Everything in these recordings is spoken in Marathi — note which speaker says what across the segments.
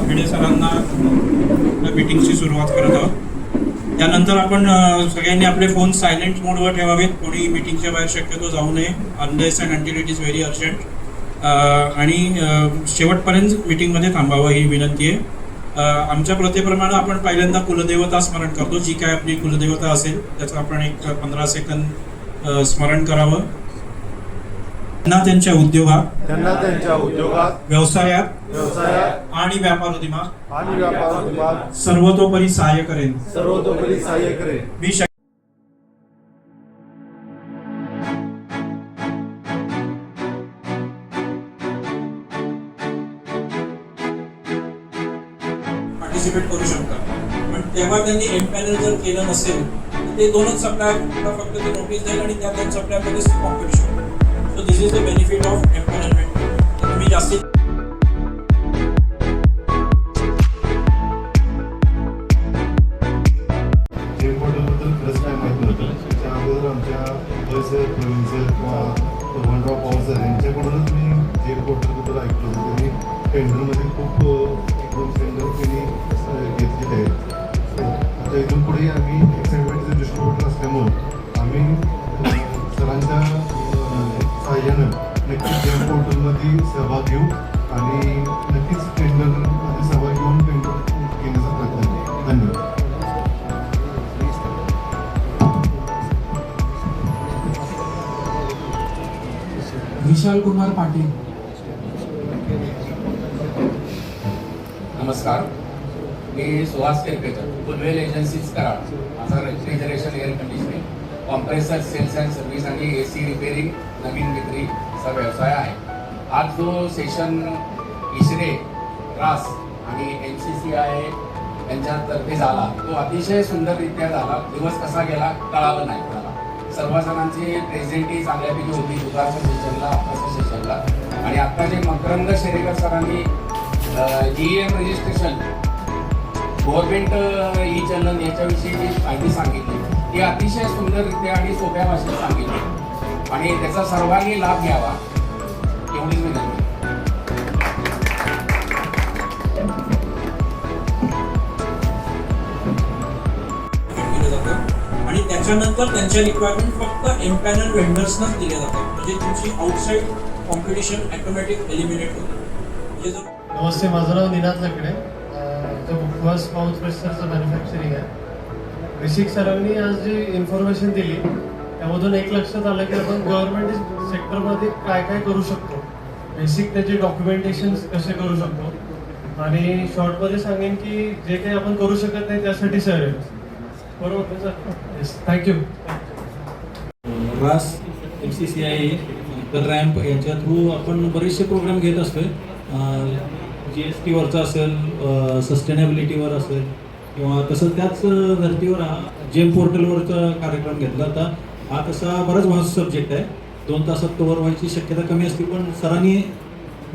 Speaker 1: भिडे सरांना मीटिंगची सुरुवात करत आहोत. त्यानंतर आपण सगळ्यांनी आपले फोन सायलेंट मोडवर ठेवावेत. कोणी मीटिंगच्या बाहेर शक्यतो जाऊ नये unless and until it is very urgent. आणि शेवटपर्यंत मीटिंगमध्ये थांबावं ही विनंती आहे. आमच्या प्रथेप्रमाणे आपण पहिल्यांदा कुलदेवता स्मरण करतो. जी काय आपली कुलदेवता असेल त्याचं आपण एक 15 सेकंद स्मरण करावं. त्यांना त्यांच्या उद्योगात व्यवसायात आणि व्यापारोद्योगात सर्वतोपरी सहाय्य करेन. मी पार्टिसिपेट करू शकता. पण तेव्हा त्यांनी एम्पॅनल जर केलं नसेल तर ते दोनच सप्लायरला फक्त ते नोटीस देईल आणि त्या दोन सप्लायरमध्येच competition. So this is the benefit of empanelment. तुम्ही जास्तीत
Speaker 2: आमच्या प्रोव्हिन्शियल किंवा गव्हर्नमेंट ऑफ पॉवर यांच्याकडूनच मी जेल पोर्टलबद्दल ऐकलं होतं. त्यांनी टेंडरमध्ये खूप एकदम टेंडर त्यांनी घेतलेले आहेत. आता इथून पुढे आम्ही एक्साइटमेंटचे डिस्ट्रीब्युटर असल्यामुळे आम्ही सरांच्या सहाय्यानं नक्कीच जेल पोर्टलमध्ये सहभाग घेऊ आणि नक्कीच टेंडरमध्ये सहभाग घेऊन टेंडर घेण्याचा प्रयत्न करू. धन्यवाद.
Speaker 3: विशाल कुमार पाटील.
Speaker 4: नमस्कार, मी सुहास केरपेकर, फुलवेल एजन्सीज कराड. माझा refrigeration, air conditioning, compressor sales and service आणि AC रिपेअरिंग, नवीन विक्रीचा व्यवसाय आहे. आज जो सेशन इस्रे, रास आणि NCCI यांच्यातर्फे झाला तो अतिशय सुंदररित्या झाला. दिवस कसा गेला कळालं नाही मला. सर्व जणांची प्रेझेंटी चांगल्यापैकी होती दुपारच्या सेशनला, आत्ताच्या सेशनला. आणि आत्ता जे मकरंद शेरेकर सरांनी GM रजिस्ट्रेशन, गव्हर्नमेंट ई-चलन याच्याविषयी जी माहिती सांगितली ती अतिशय सुंदररित्या आणि सोप्या भाषेत सांगितली आणि त्याचा सर्वांनी लाभ घ्यावा एवढीच विनंती.
Speaker 1: आणि त्याच्यानंतर त्यांच्या रिक्वायरमेंट फक्त एम्पॅनल वेंडर्सनाच दिल्या जातात. म्हणजे तुमची आउटसाईड कॉम्पिटिशन ऑटोमॅटिक एलिमिनेट होते. म्हणजे जर
Speaker 5: नमस्ते, माझं नाव निनाद लकडे. बुकवास माउथ प्रेशरचं मॅन्युफॅक्चरिंग आहे. ऋषिक सरांनी आज जी इन्फॉर्मेशन दिली त्यामधून एक लक्षात आलं की आपण गव्हर्नमेंट सेक्टरमध्ये काय काय करू शकतो, बेसिक त्याचे डॉक्युमेंटेशन कसे करू शकतो आणि शॉर्टमध्ये सांगेन की जे काही आपण करू शकत नाही त्यासाठी सर आहे. बरोबर सर? Yes, thank you.
Speaker 6: रास, MCCI, रॅम्प यांच्या थ्रू आपण बरेचसे प्रोग्राम घेत असतोय. GSTवरचा असेल, सस्टेनेबिलिटीवर असेल किंवा तसंच त्याच धर्तीवर जेम पोर्टलवरचा कार्यक्रम घेतला. आता हा तसा बराच वास्ट सब्जेक्ट आहे. 2 तासात कव्हर व्हायची शक्यता कमी असते, पण सरांनी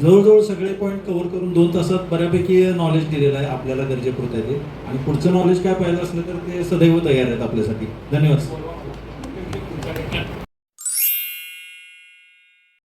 Speaker 6: जवळजवळ सगळे पॉईंट कव्हर करून 2 तासात बऱ्यापैकी नॉलेज दिलेलं आहे आपल्याला गरजेपुरतं आहे ते. आणि पुढचं नॉलेज काय पाहिजे असलं तर ते सदैव तयार आहेत आपल्यासाठी. धन्यवाद.